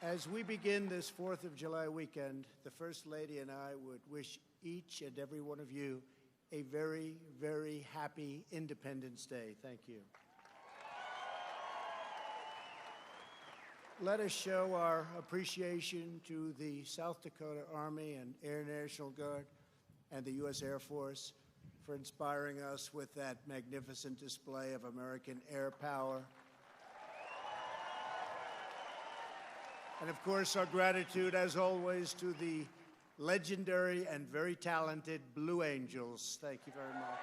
As we begin this 4th of July weekend, the First Lady and I would wish each and every one of you a very, very happy Independence Day. Thank you. Let us show our appreciation to the South Dakota Army and Air National Guard and the U.S. Air Force for inspiring us with that magnificent display of American air power. And of course, our gratitude, as always, to the legendary and very talented Blue Angels. Thank you very much.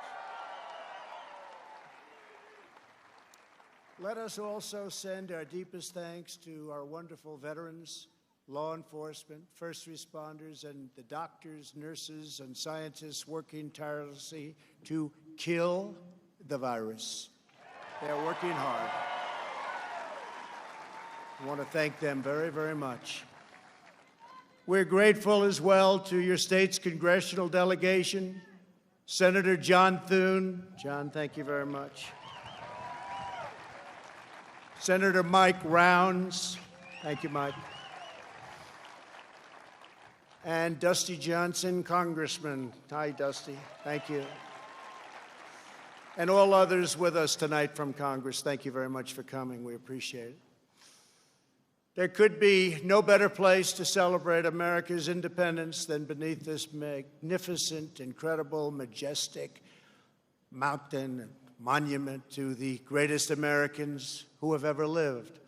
Let us also send our deepest thanks to our wonderful veterans, law enforcement, first responders, and the doctors, nurses, and scientists working tirelessly to kill the virus. They are working hard. I want to thank them very, very much. We're grateful as well to your state's congressional delegation, Senator John Thune. John, thank you very much. Senator Mike Rounds. Thank you, Mike. And Dusty Johnson, Congressman. Hi, Dusty. Thank you. And all others with us tonight from Congress, thank you very much for coming. We appreciate it. There could be no better place to celebrate America's independence than beneath this magnificent, incredible, majestic mountain and monument to the greatest Americans who have ever lived.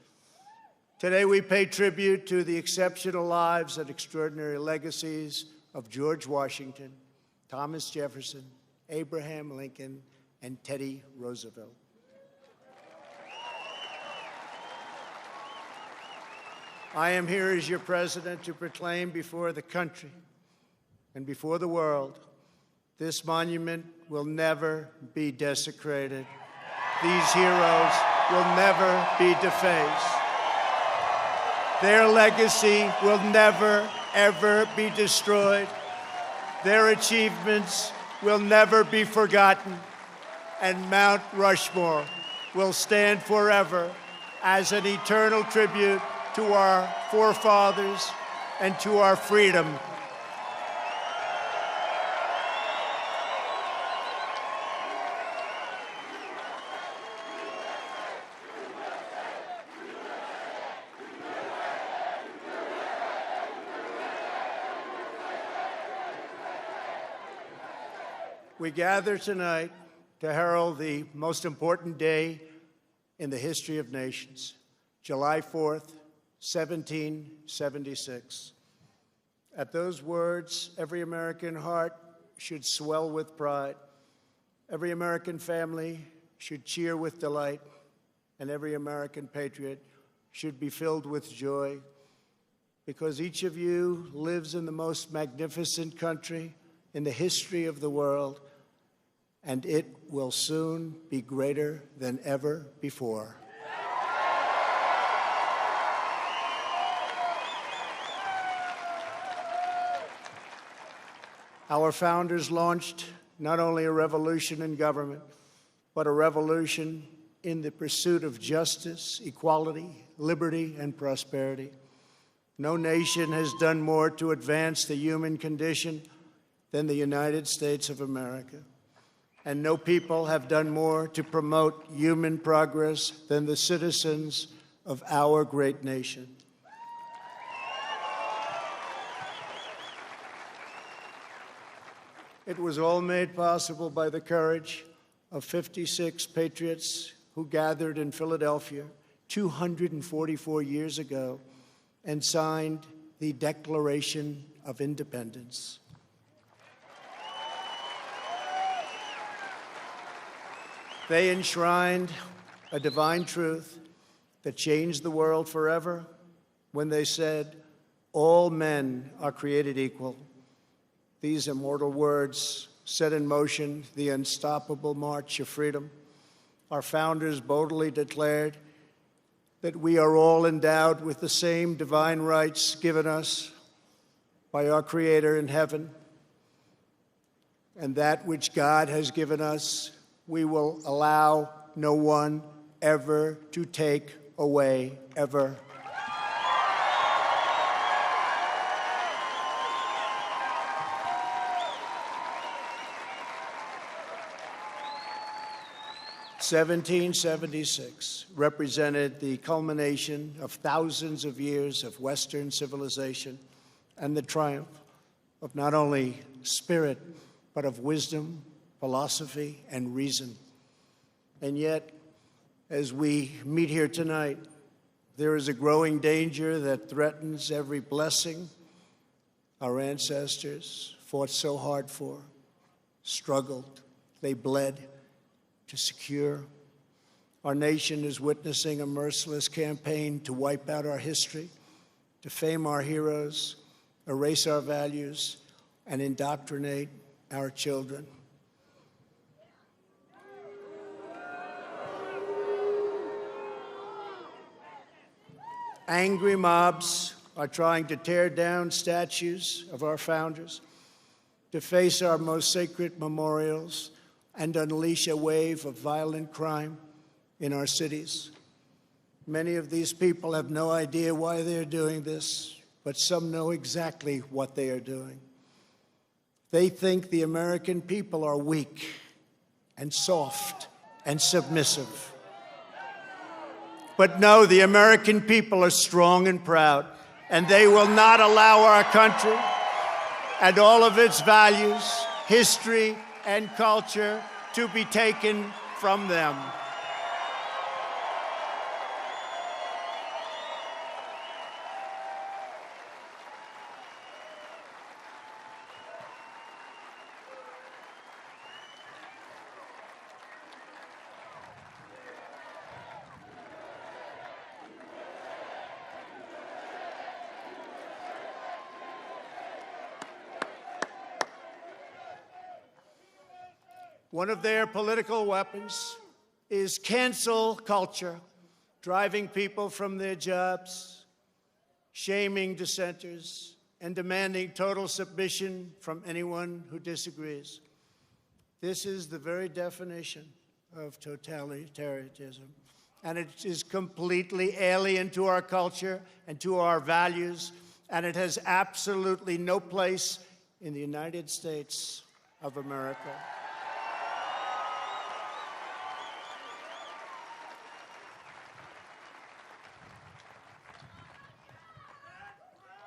Today we pay tribute to the exceptional lives and extraordinary legacies of George Washington, Thomas Jefferson, Abraham Lincoln, and Teddy Roosevelt. I am here as your president to proclaim before the country and before the world, this monument will never be desecrated. These heroes will never be defaced. Their legacy will never, ever be destroyed. Their achievements will never be forgotten. And Mount Rushmore will stand forever as an eternal tribute to our forefathers and to our freedom. We gather tonight to herald the most important day in the history of nations, July 4th, 1776. At those words, every American heart should swell with pride. Every American family should cheer with delight. And every American patriot should be filled with joy, because each of you lives in the most magnificent country in the history of the world, and it will soon be greater than ever before. Our founders launched not only a revolution in government, but a revolution in the pursuit of justice, equality, liberty, and prosperity. No nation has done more to advance the human condition than the United States of America. And no people have done more to promote human progress than the citizens of our great nation. It was all made possible by the courage of 56 patriots who gathered in Philadelphia 244 years ago and signed the Declaration of Independence. They enshrined a divine truth that changed the world forever when they said, "All men are created equal." These immortal words set in motion the unstoppable march of freedom. Our founders boldly declared that we are all endowed with the same divine rights given us by our Creator in heaven, and that which God has given us, we will allow no one ever to take away, ever. 1776 represented the culmination of thousands of years of Western civilization and the triumph of not only spirit, but of wisdom, philosophy, and reason. And yet, as we meet here tonight, there is a growing danger that threatens every blessing our ancestors fought so hard for, struggled, they bled to secure. Our nation is witnessing a merciless campaign to wipe out our history, defame our heroes, erase our values, and indoctrinate our children. Angry mobs are trying to tear down statues of our founders, deface our most sacred memorials, and unleash a wave of violent crime in our cities. Many of these people have no idea why they're doing this, but some know exactly what they are doing. They think the American people are weak and soft and submissive. But no, the American people are strong and proud, and they will not allow our country and all of its values, history, and culture to be taken from them. One of their political weapons is cancel culture, driving people from their jobs, shaming dissenters, and demanding total submission from anyone who disagrees. This is the very definition of totalitarianism, and it is completely alien to our culture and to our values, and it has absolutely no place in the United States of America.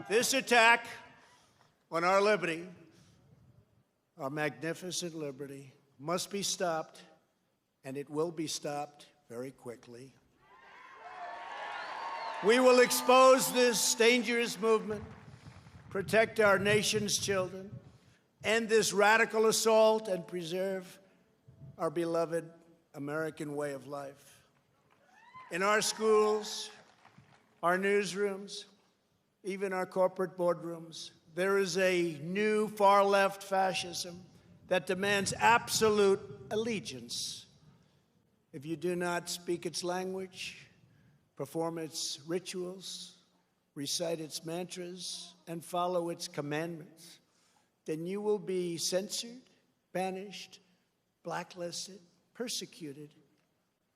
This attack on our liberty, our magnificent liberty, must be stopped, and it will be stopped very quickly. We will expose this dangerous movement, protect our nation's children, end this radical assault, and preserve our beloved American way of life. In our schools, our newsrooms, even our corporate boardrooms, there is a new far-left fascism that demands absolute allegiance. If you do not speak its language, perform its rituals, recite its mantras, and follow its commandments, then you will be censored, banished, blacklisted, persecuted,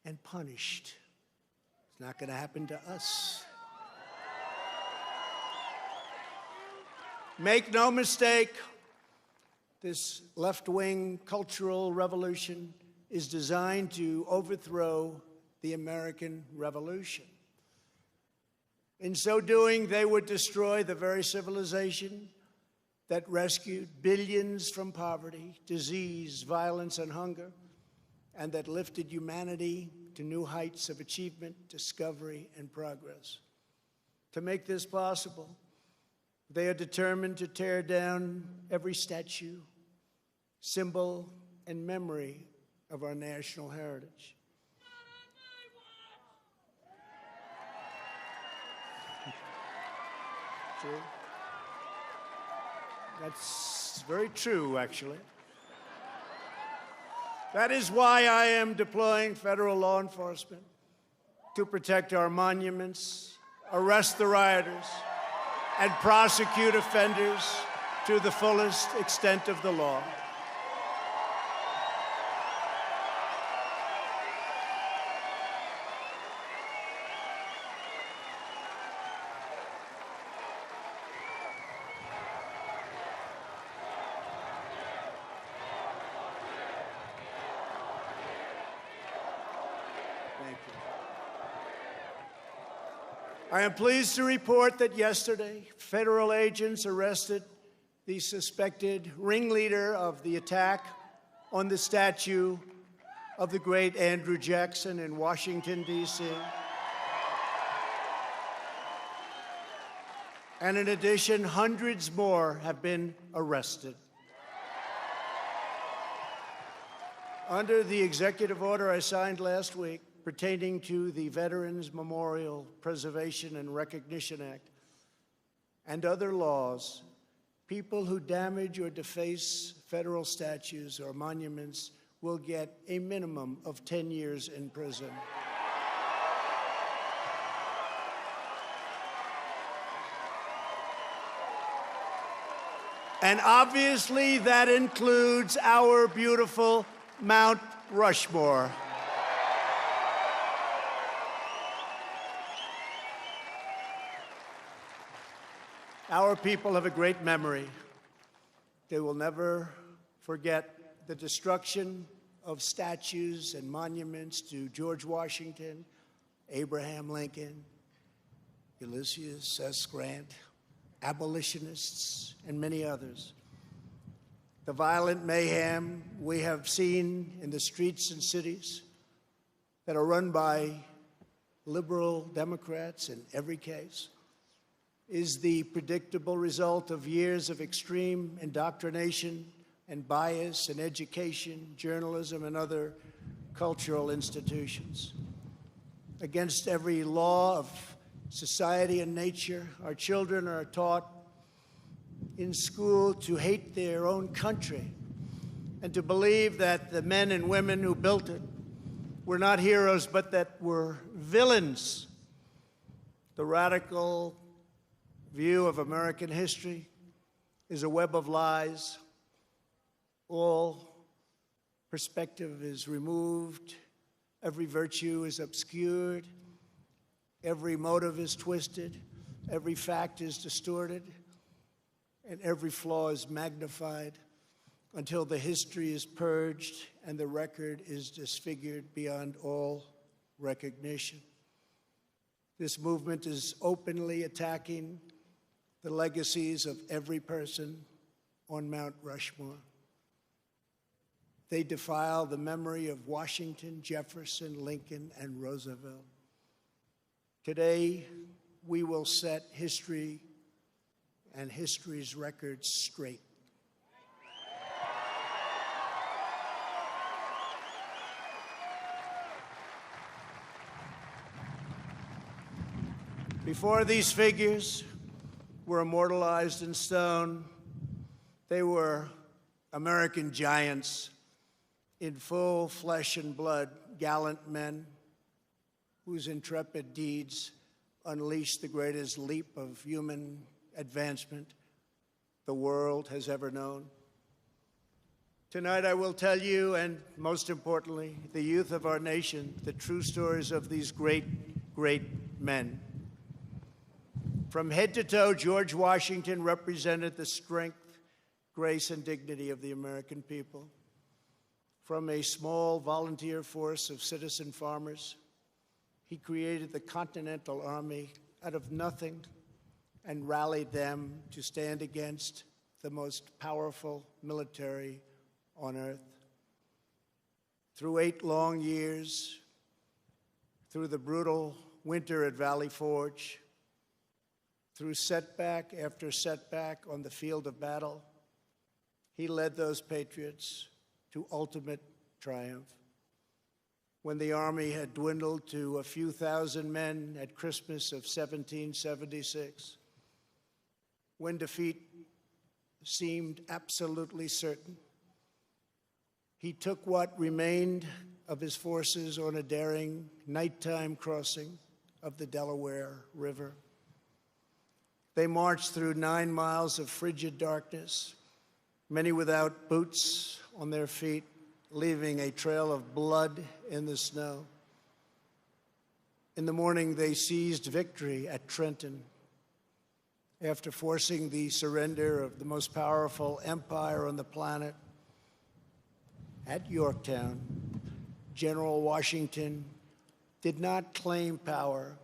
and punished. It's not going to happen to us. Make no mistake, this left-wing cultural revolution is designed to overthrow the American Revolution. In so doing, they would destroy the very civilization that rescued billions from poverty, disease, violence, and hunger, and that lifted humanity to new heights of achievement, discovery, and progress. To make this possible, they are determined to tear down every statue, symbol, and memory of our national heritage. True. That's very true, actually. That is why I am deploying federal law enforcement to protect our monuments, arrest the rioters, and prosecute offenders to the fullest extent of the law. Thank you. I am pleased to report that yesterday, federal agents arrested the suspected ringleader of the attack on the statue of the great Andrew Jackson in Washington, D.C. And in addition, hundreds more have been arrested. Under the executive order I signed last week pertaining to the Veterans Memorial Preservation and Recognition Act and other laws, people who damage or deface federal statues or monuments will get a minimum of 10 years in prison. And obviously that includes our beautiful Mount Rushmore. Our people have a great memory. They will never forget the destruction of statues and monuments to George Washington, Abraham Lincoln, Ulysses S. Grant, abolitionists, and many others. The violent mayhem we have seen in the streets and cities that are run by liberal Democrats in every case is the predictable result of years of extreme indoctrination and bias in education, journalism, and other cultural institutions. Against every law of society and nature, our children are taught in school to hate their own country and to believe that the men and women who built it were not heroes, but that were villains. The radical view of American history is a web of lies. All perspective is removed. Every virtue is obscured. Every motive is twisted. Every fact is distorted. And every flaw is magnified until the history is purged and the record is disfigured beyond all recognition. This movement is openly attacking the legacies of every person on Mount Rushmore. They defile the memory of Washington, Jefferson, Lincoln, and Roosevelt. Today, we will set history and history's records straight. Before these figures were immortalized in stone, they were American giants in full flesh and blood, gallant men whose intrepid deeds unleashed the greatest leap of human advancement the world has ever known. Tonight I will tell you, and most importantly, the youth of our nation, the true stories of these great, great men. From head to toe, George Washington represented the strength, grace, and dignity of the American people. From a small volunteer force of citizen farmers, he created the Continental Army out of nothing and rallied them to stand against the most powerful military on earth. Through 8 long years, through the brutal winter at Valley Forge, through setback after setback on the field of battle, he led those patriots to ultimate triumph. When the Army had dwindled to a few thousand men at Christmas of 1776, when defeat seemed absolutely certain, he took what remained of his forces on a daring nighttime crossing of the Delaware River. They marched through 9 miles of frigid darkness, many without boots on their feet, leaving a trail of blood in the snow. In the morning, they seized victory at Trenton after forcing the surrender of the most powerful empire on the planet. At Yorktown, General Washington did not claim power,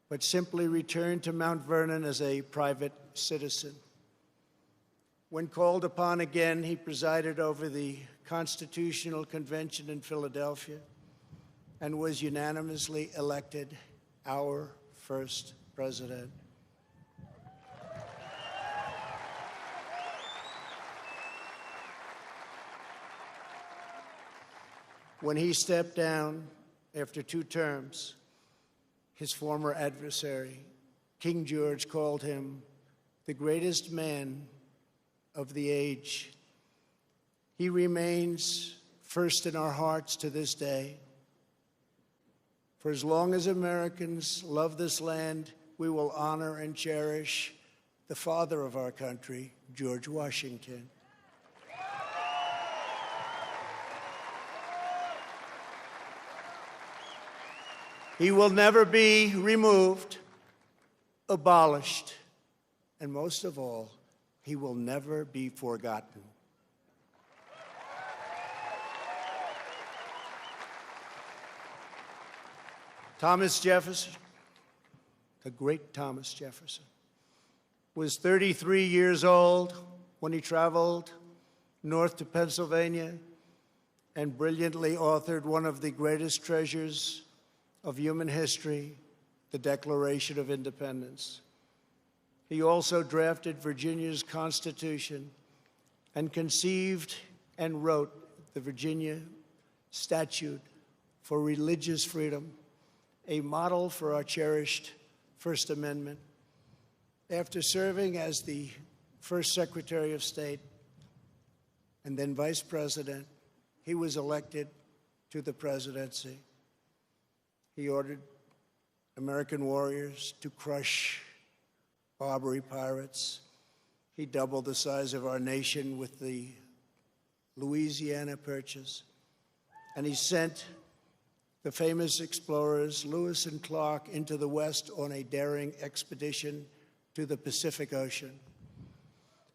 but simply returned to Mount Vernon as a private citizen. When called upon again, he presided over the Constitutional Convention in Philadelphia and was unanimously elected our first president. When he stepped down after 2 terms, his former adversary, King George, called him the greatest man of the age. He remains first in our hearts to this day. For as long as Americans love this land, we will honor and cherish the father of our country, George Washington. He will never be removed, abolished, and most of all, he will never be forgotten. Thomas Jefferson, the great Thomas Jefferson, was 33 years old when he traveled north to Pennsylvania and brilliantly authored one of the greatest treasures of human history, the Declaration of Independence. He also drafted Virginia's Constitution and conceived and wrote the Virginia Statute for Religious Freedom, a model for our cherished First Amendment. After serving as the first Secretary of State and then Vice President, he was elected to the presidency. He ordered American warriors to crush Barbary pirates. He doubled the size of our nation with the Louisiana Purchase. And he sent the famous explorers Lewis and Clark into the West on a daring expedition to the Pacific Ocean.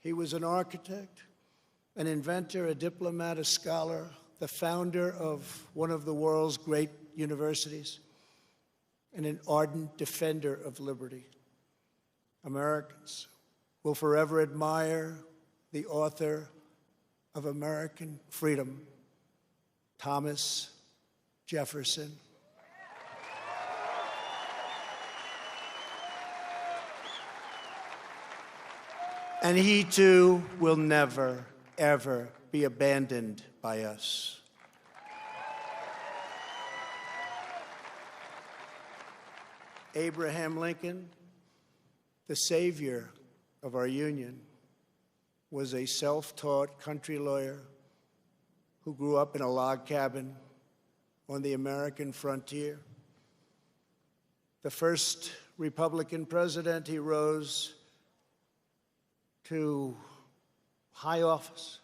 He was an architect, an inventor, a diplomat, a scholar, the founder of one of the world's great universities, and an ardent defender of liberty. Americans will forever admire the author of American freedom, Thomas Jefferson. And he too will never, ever be abandoned by us. Abraham Lincoln, the savior of our Union, was a self-taught country lawyer who grew up in a log cabin on the American frontier. The first Republican president, he rose to high office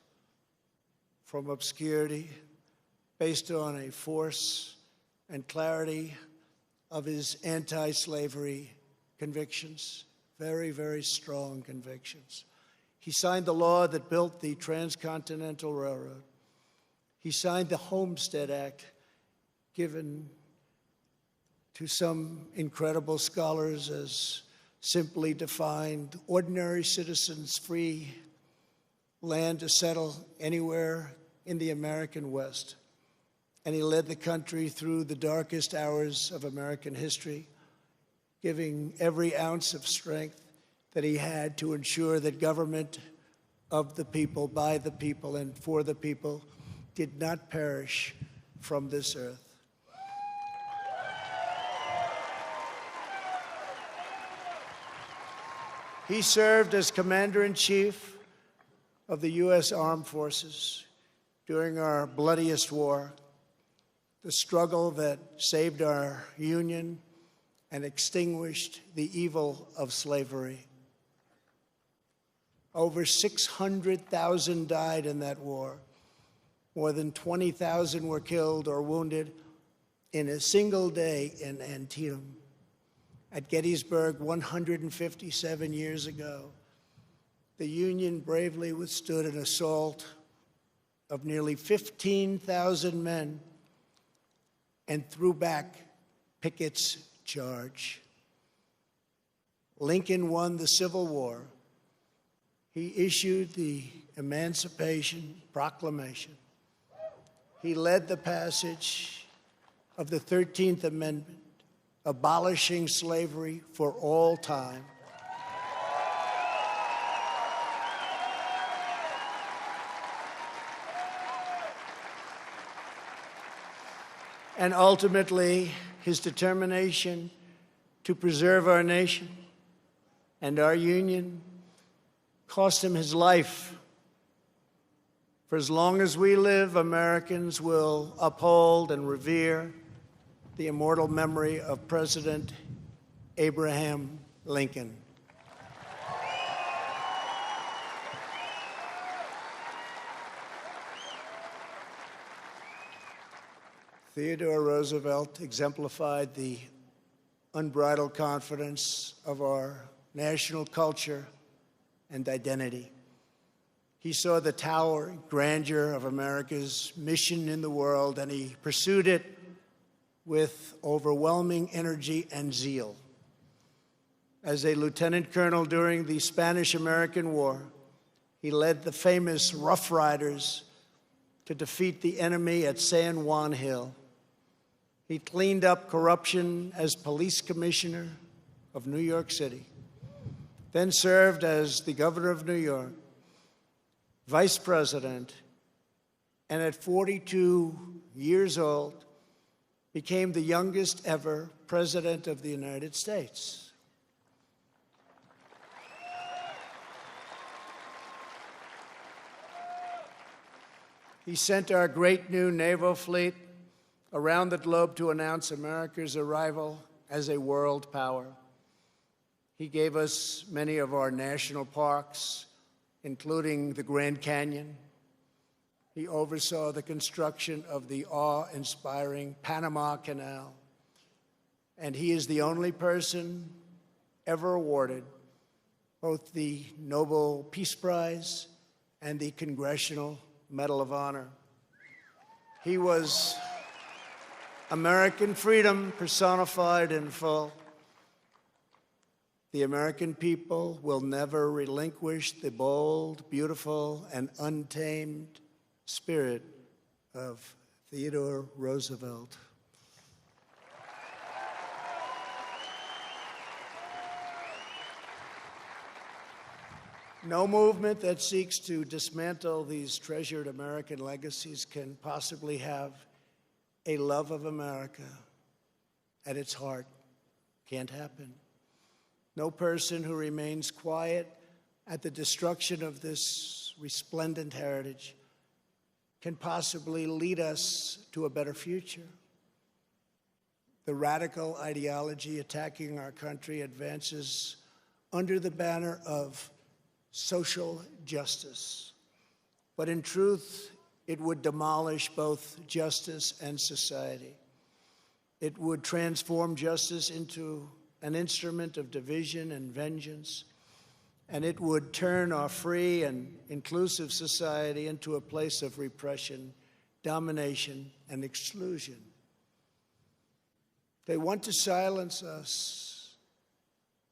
from obscurity based on a force and clarity of his anti-slavery convictions, very, very strong convictions. He signed the law that built the Transcontinental Railroad. He signed the Homestead Act, given to some incredible scholars as simply defined ordinary citizens free land to settle anywhere in the American West. And he led the country through the darkest hours of American history, giving every ounce of strength that he had to ensure that government of the people, by the people, and for the people did not perish from this earth. He served as Commander-in-Chief of the U.S. Armed Forces during our bloodiest war, the struggle that saved our Union and extinguished the evil of slavery. Over 600,000 died in that war. More than 20,000 were killed or wounded in a single day in Antietam. At Gettysburg 157 years ago, the Union bravely withstood an assault of nearly 15,000 men and threw back Pickett's charge. Lincoln won the Civil War. He issued the Emancipation Proclamation. He led the passage of the 13th Amendment, abolishing slavery for all time. And ultimately, his determination to preserve our nation and our union cost him his life. For as long as we live, Americans will uphold and revere the immortal memory of President Abraham Lincoln. Theodore Roosevelt exemplified the unbridled confidence of our national culture and identity. He saw the towering grandeur of America's mission in the world, and he pursued it with overwhelming energy and zeal. As a lieutenant colonel during the Spanish-American War, he led the famous Rough Riders to defeat the enemy at San Juan Hill. He cleaned up corruption as police commissioner of New York City, then served as the governor of New York, vice president, and at 42 years old, became the youngest ever president of the United States. He sent our great new naval fleet around the globe to announce America's arrival as a world power. He gave us many of our national parks, including the Grand Canyon. He oversaw the construction of the awe-inspiring Panama Canal. And he is the only person ever awarded both the Nobel Peace Prize and the Congressional Medal of Honor. He was American freedom personified in full. The American people will never relinquish the bold, beautiful, and untamed spirit of Theodore Roosevelt. No movement that seeks to dismantle these treasured American legacies can possibly have a love of America at its heart. Can't happen. No person who remains quiet at the destruction of this resplendent heritage can possibly lead us to a better future. The radical ideology attacking our country advances under the banner of social justice. But in truth, it would demolish both justice and society. It would transform justice into an instrument of division and vengeance, and it would turn our free and inclusive society into a place of repression, domination, and exclusion. They want to silence us,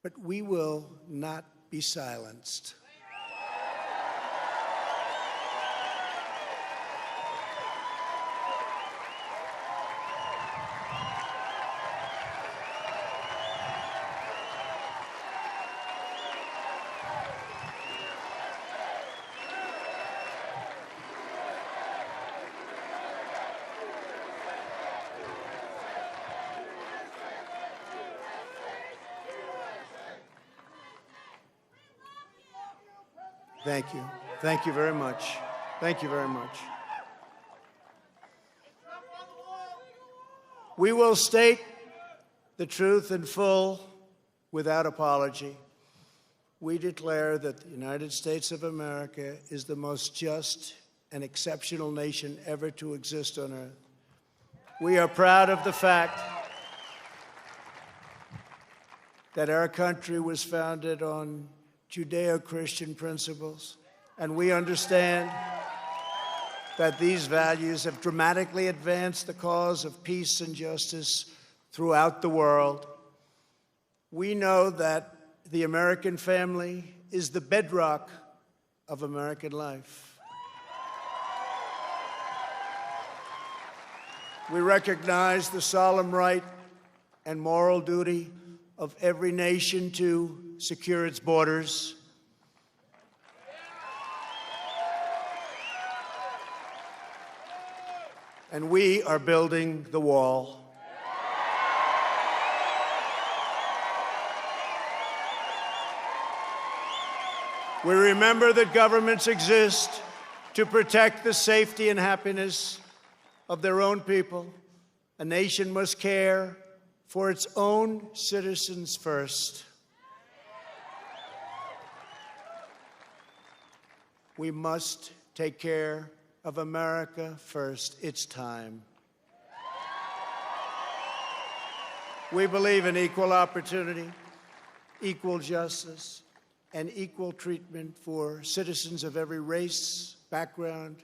but we will not be silenced. Thank you. Thank you very much. Thank you very much. We will state the truth in full without apology. We declare that the United States of America is the most just and exceptional nation ever to exist on earth. We are proud of the fact that our country was founded on Judeo-Christian principles, and we understand that these values have dramatically advanced the cause of peace and justice throughout the world. We know that the American family is the bedrock of American life. We recognize the solemn right and moral duty of every nation to secure its borders. And we are building the wall. We remember that governments exist to protect the safety and happiness of their own people. A nation must care for its own citizens first. We must take care of America first. It's time. We believe in equal opportunity, equal justice, and equal treatment for citizens of every race, background,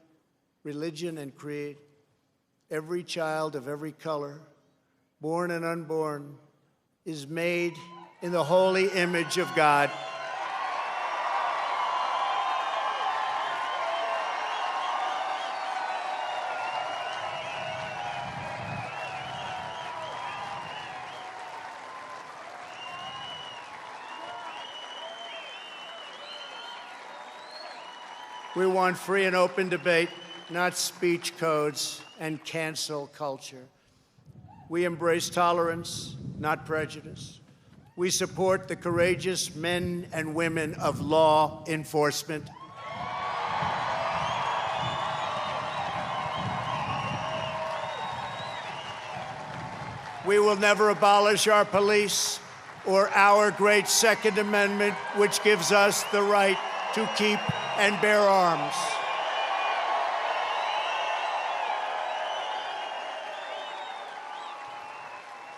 religion, and creed. Every child of every color, born and unborn, is made in the holy image of God. We want free and open debate, not speech codes and cancel culture. We embrace tolerance, not prejudice. We support the courageous men and women of law enforcement. We will never abolish our police or our great Second Amendment, which gives us the right to keep and bear arms.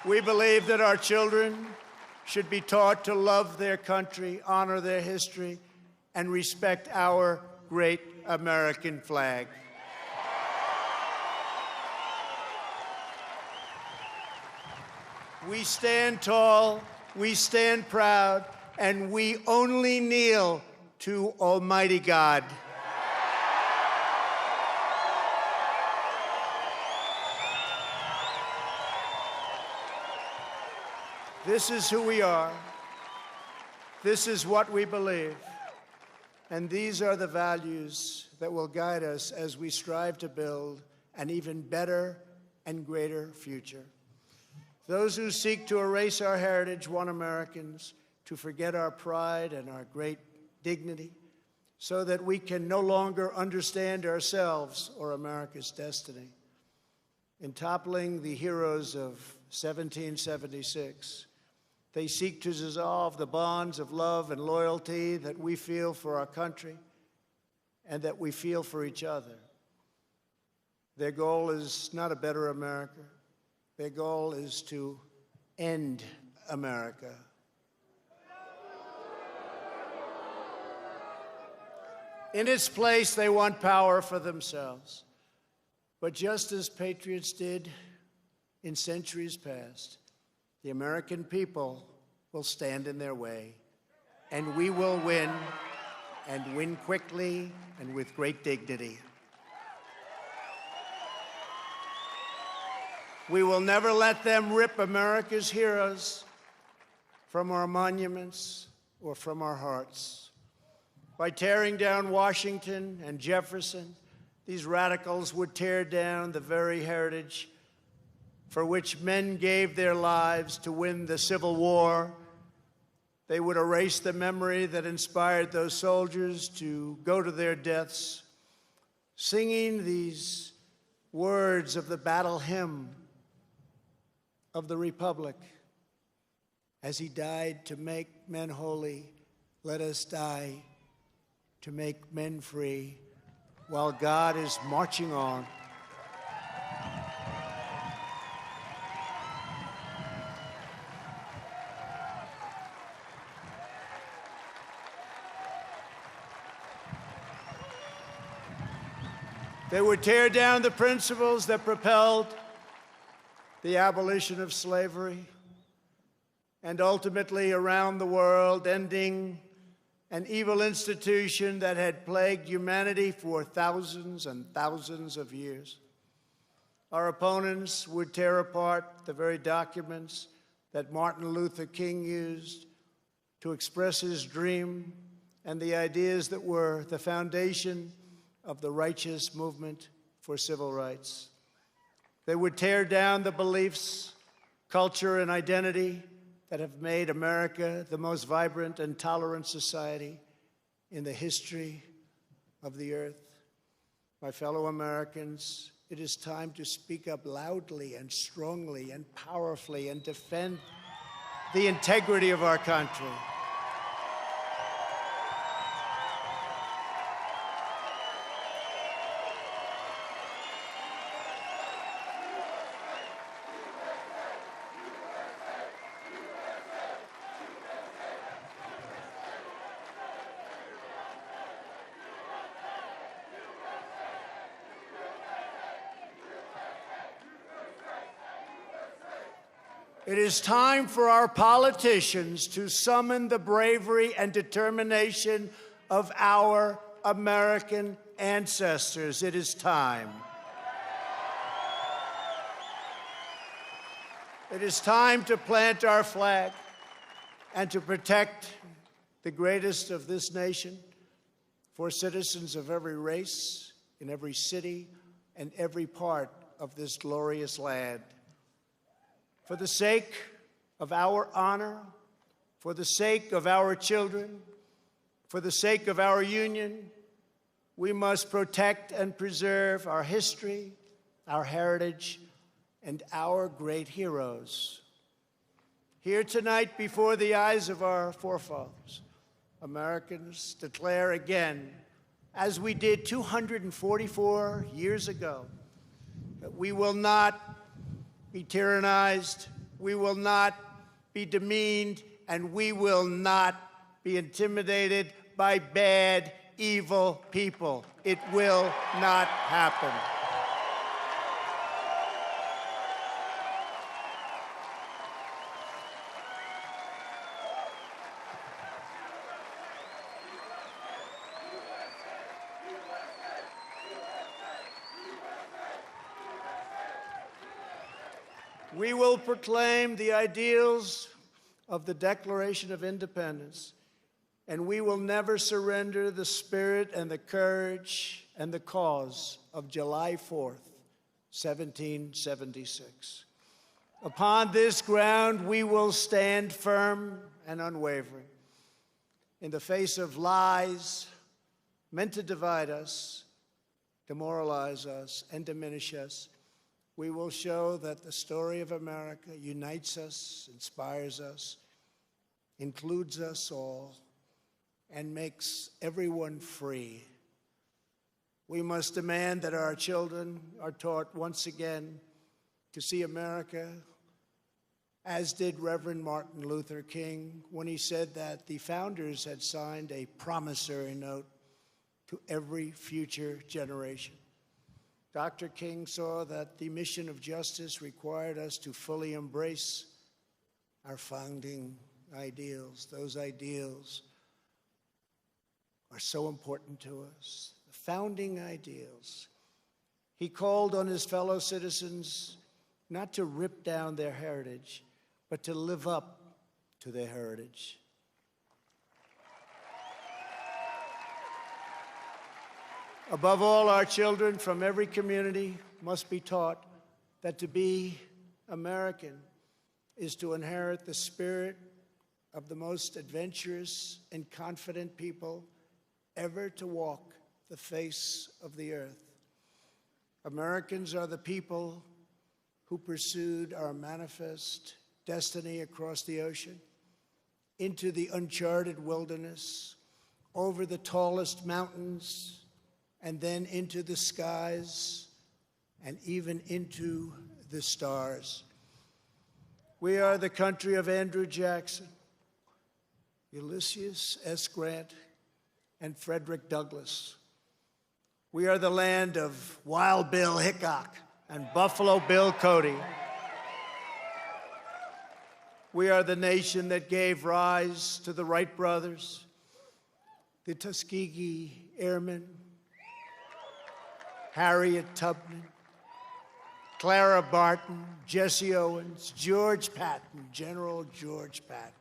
We believe that our children should be taught to love their country, honor their history, and respect our great American flag. We stand tall, we stand proud, and we only kneel to Almighty God. This is who we are. This is what we believe. And these are the values that will guide us as we strive to build an even better and greater future. Those who seek to erase our heritage want Americans to forget our pride and our great dignity so that we can no longer understand ourselves or America's destiny. In toppling the heroes of 1776, they seek to dissolve the bonds of love and loyalty that we feel for our country and that we feel for each other. Their goal is not a better America. Their goal is to end America. In its place, they want power for themselves. But just as patriots did in centuries past, the American people will stand in their way, and we will win, and win quickly and with great dignity. We will never let them rip America's heroes from our monuments or from our hearts. By tearing down Washington and Jefferson, these radicals would tear down the very heritage for which men gave their lives to win the Civil War. They would erase the memory that inspired those soldiers to go to their deaths, singing these words of the battle hymn of the Republic. As he died to make men holy, let us die to make men free, while God is marching on. They would tear down the principles that propelled the abolition of slavery, and ultimately around the world, ending an evil institution that had plagued humanity for thousands and thousands of years. Our opponents would tear apart the very documents that Martin Luther King used to express his dream and the ideas that were the foundation of the righteous movement for civil rights. They would tear down the beliefs, culture, and identity that have made America the most vibrant and tolerant society in the history of the earth. My fellow Americans, it is time to speak up loudly and strongly and powerfully and defend the integrity of our country. It is time for our politicians to summon the bravery and determination of our American ancestors. It is time. It is time to plant our flag and to protect the greatest of this nation for citizens of every race, in every city, and every part of this glorious land. For the sake of our honor, for the sake of our children, for the sake of our union, we must protect and preserve our history, our heritage, and our great heroes. Here tonight, before the eyes of our forefathers, Americans declare again, as we did 244 years ago, that we will not be tyrannized, we will not be demeaned, and we will not be intimidated by bad, evil people. It will not happen. We will proclaim the ideals of the Declaration of Independence, and we will never surrender the spirit and the courage and the cause of July 4th, 1776. Upon this ground, we will stand firm and unwavering in the face of lies meant to divide us, demoralize us, and diminish us. We will show that the story of America unites us, inspires us, includes us all, and makes everyone free. We must demand that our children are taught once again to see America, as did Reverend Martin Luther King when he said that the founders had signed a promissory note to every future generation. Dr. King saw that the mission of justice required us to fully embrace our founding ideals. Those ideals are so important to us. The founding ideals. He called on his fellow citizens not to rip down their heritage, but to live up to their heritage. Above all, our children from every community must be taught that to be American is to inherit the spirit of the most adventurous and confident people ever to walk the face of the earth. Americans are the people who pursued our manifest destiny across the ocean, into the uncharted wilderness, over the tallest mountains, and then into the skies, and even into the stars. We are the country of Andrew Jackson, Ulysses S. Grant, and Frederick Douglass. We are the land of Wild Bill Hickok and Buffalo Bill Cody. We are the nation that gave rise to the Wright brothers, the Tuskegee Airmen, Harriet Tubman, Clara Barton, Jesse Owens, George Patton, General George Patton,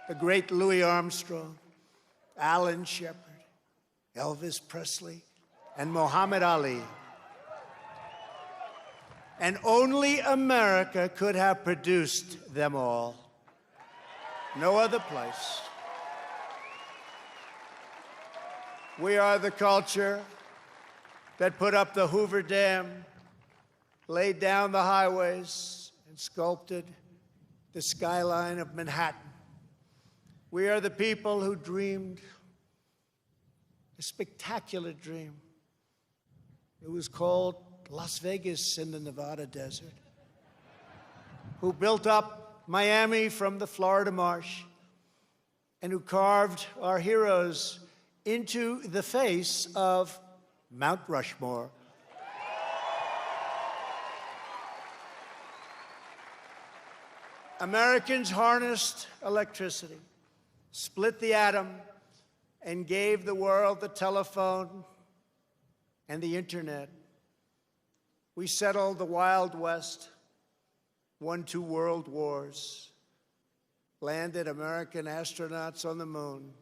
the great Louis Armstrong, Alan Shepard, Elvis Presley, and Muhammad Ali. And only America could have produced them all. No other place. We are the culture that put up the Hoover Dam, laid down the highways, and sculpted the skyline of Manhattan. We are the people who dreamed a spectacular dream. It was called Las Vegas in the Nevada desert. Who built up Miami from the Florida marsh, and who carved our heroes into the face of Mount Rushmore. Americans harnessed electricity, split the atom, and gave the world the telephone and the internet. We settled the Wild West, won 2 world wars, landed American astronauts on the moon,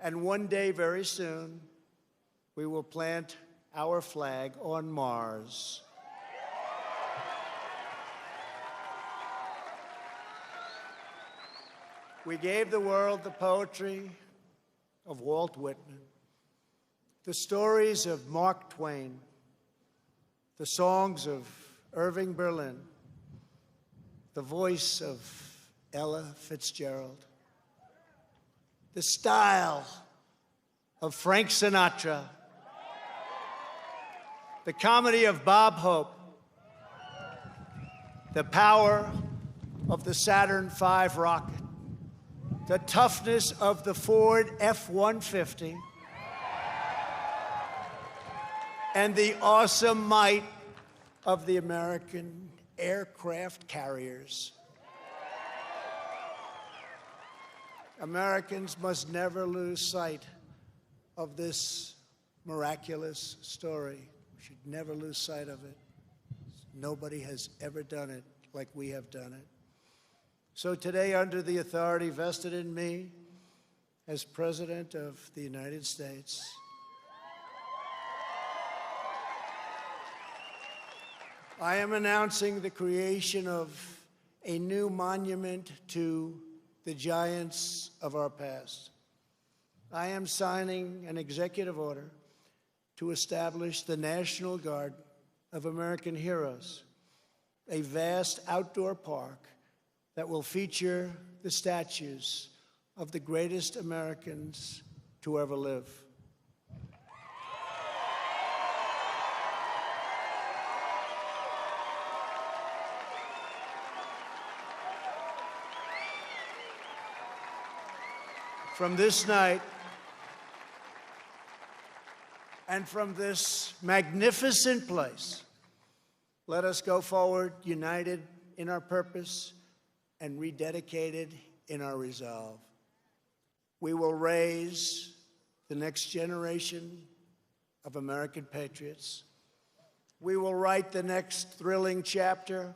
and one day, very soon, we will plant our flag on Mars. We gave the world the poetry of Walt Whitman, the stories of Mark Twain, the songs of Irving Berlin, the voice of Ella Fitzgerald, the style of Frank Sinatra, the comedy of Bob Hope, the power of the Saturn V rocket, the toughness of the Ford F-150, and the awesome might of the American aircraft carriers. Americans must never lose sight of this miraculous story. We should never lose sight of it. Nobody has ever done it like we have done it. So today, under the authority vested in me as President of the United States, I am announcing the creation of a new monument to the giants of our past. I am signing an executive order to establish the National Guard of American Heroes, a vast outdoor park that will feature the statues of the greatest Americans to ever live. From this night and from this magnificent place, let us go forward united in our purpose and rededicated in our resolve. We will raise the next generation of American patriots. We will write the next thrilling chapter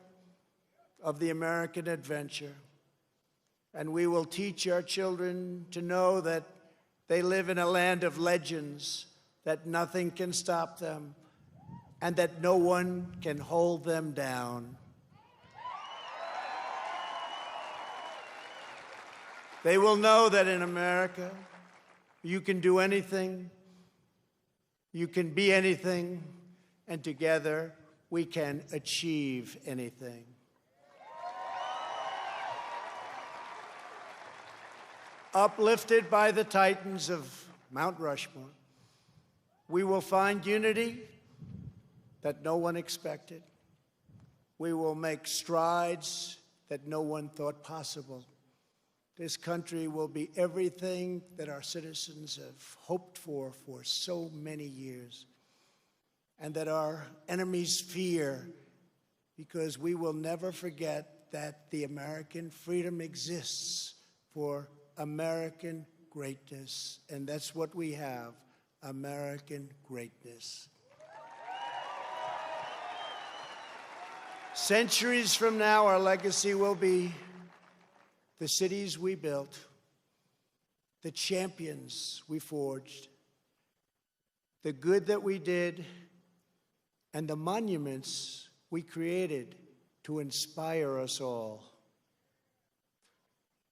of the American adventure. And we will teach our children to know that they live in a land of legends, that nothing can stop them, and that no one can hold them down. They will know that in America, you can do anything, you can be anything, and together we can achieve anything. Uplifted by the titans of Mount Rushmore, we will find unity that no one expected. We will make strides that no one thought possible. This country will be everything that our citizens have hoped for so many years, and that our enemies fear because we will never forget that the American freedom exists for American greatness, and that's what we have, American greatness. Centuries from now, our legacy will be the cities we built, the champions we forged, the good that we did, and the monuments we created to inspire us all.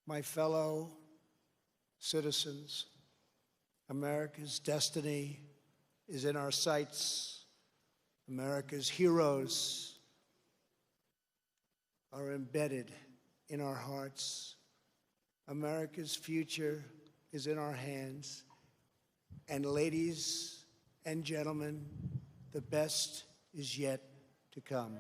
My fellow citizens, America's destiny is in our sights. America's heroes are embedded in our hearts. America's future is in our hands. And ladies and gentlemen, the best is yet to come.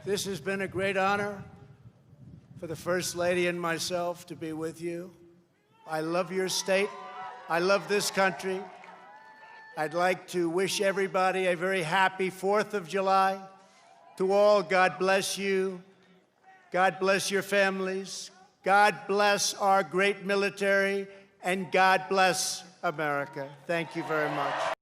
This has been a great honor for the First Lady and myself to be with you. I love your state. I love this country. I'd like to wish everybody a very happy 4th of July. To all, God bless you. God bless your families. God bless our great military. And God bless America. Thank you very much.